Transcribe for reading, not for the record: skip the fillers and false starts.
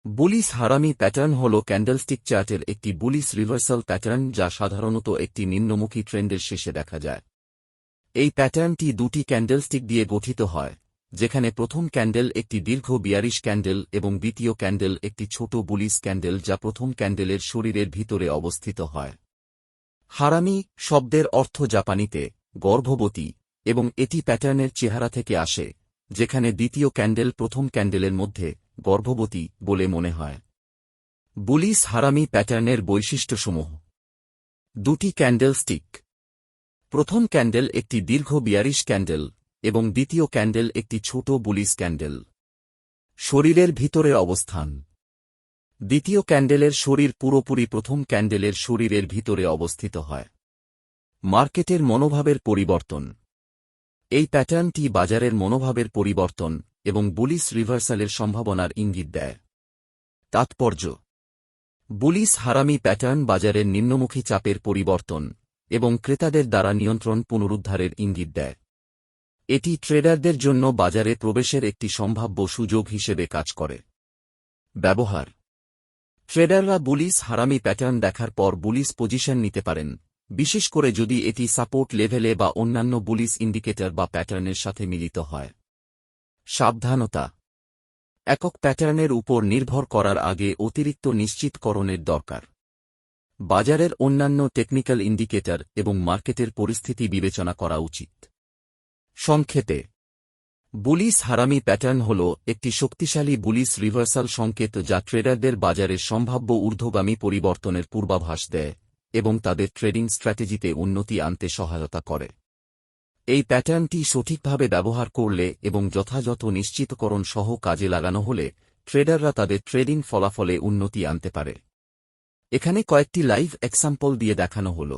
Bullish হারামি pattern হল candlestick চার্টের একটি বুলিশ রিভার্সাল প্যাটার্ন যা সাধারণত একটি নিম্নমুখী ট্রেন্ডের শেষে দেখা যায়। এই প্যাটার্নটি দুটি ক্যান্ডেলস্টিক দিয়ে গঠিত হয়, যেখানে প্রথম ক্যান্ডেল একটি দীর্ঘ বিয়ারিশ ক্যান্ডেল এবং দ্বিতীয় ক্যান্ডেল একটি ছোট বুলিশ ক্যান্ডেল যা প্রথম ক্যান্ডেলের শরীরের ভিতরে অবস্থিত হয়। হারামি শব্দের অর্থ জাপানিতে গর্ভবতী এবং এটি প্যাটার্নের চেহারা থেকে আসে, যেখানে দ্বিতীয় ক্যান্ডেল প্রথম ক্যান্ডেলের মধ্যে গর্ভবতী বলে মনে হয়। বুলিশ হারামি প্যাটার্নের বৈশিষ্ট্যসমূহ: দুটি ক্যান্ডেলস্টিক। প্রথম ক্যান্ডেল একটি দীর্ঘ বিয়ারিশ ক্যান্ডেল এবং দ্বিতীয় ক্যান্ডেল একটি ছোট বুলিশ ক্যান্ডেল। শরীরের ভিতরে অবস্থান: দ্বিতীয় ক্যান্ডেলের শরীর পুরোপুরি প্রথম ক্যান্ডেলের শরীরের ভিতরে অবস্থিত হয়। মার্কেটের মনোভাবের পরিবর্তন: এই প্যাটার্নটি বাজারের মনোভাবের পরিবর্তন এবং বুলিশ রিভার্সালের সম্ভাবনার ইঙ্গিত দেয়। তাৎপর্য: বুলিশ হারামি প্যাটার্ন বাজারের নিম্নমুখী চাপের পরিবর্তন এবং ক্রেতাদের দ্বারা নিয়ন্ত্রণ পুনরুদ্ধারের ইঙ্গিত দেয়। এটি ট্রেডারদের জন্য বাজারে প্রবেশের একটি সম্ভাব্য সুযোগ হিসেবে কাজ করে। ব্যবহার: ট্রেডাররা বুলিশ হারামি প্যাটার্ন দেখার পর বুলিশ পজিশন নিতে পারেন, বিশেষ করে যদি এটি সাপোর্ট লেভেলে বা অন্যান্য বুলিশ ইন্ডিকেটর বা প্যাটার্নের সাথে মিলিত হয়। সাবধানতা: একক প্যাটার্নের উপর নির্ভর করার আগে অতিরিক্ত নিশ্চিতকরণের দরকার। বাজারের অন্যান্য টেকনিক্যাল ইন্ডিকেটর এবং মার্কেটের পরিস্থিতি বিবেচনা করা উচিত। সংক্ষেপে, বুলিশ হারামি প্যাটার্ন হল একটি শক্তিশালী বুলিশ রিভার্সাল সংকেত যা ট্রেডারদের বাজারের সম্ভাব্য ঊর্ধ্বগামী পরিবর্তনের পূর্বাভাস দেয় এবং তাদের ট্রেডিং স্ট্র্যাটেজিতে উন্নতি আনতে সহায়তা করে। এই প্যাটার্নটি সঠিকভাবে ব্যবহার করলে এবং যথাযথ নিশ্চিতকরণ সহ কাজে লাগানো হলে ট্রেডাররা তাদের ট্রেডিং ফলাফলে উন্নতি আনতে পারে। এখানে কয়েকটি লাইভ এক্সাম্পল দিয়ে দেখানো হল।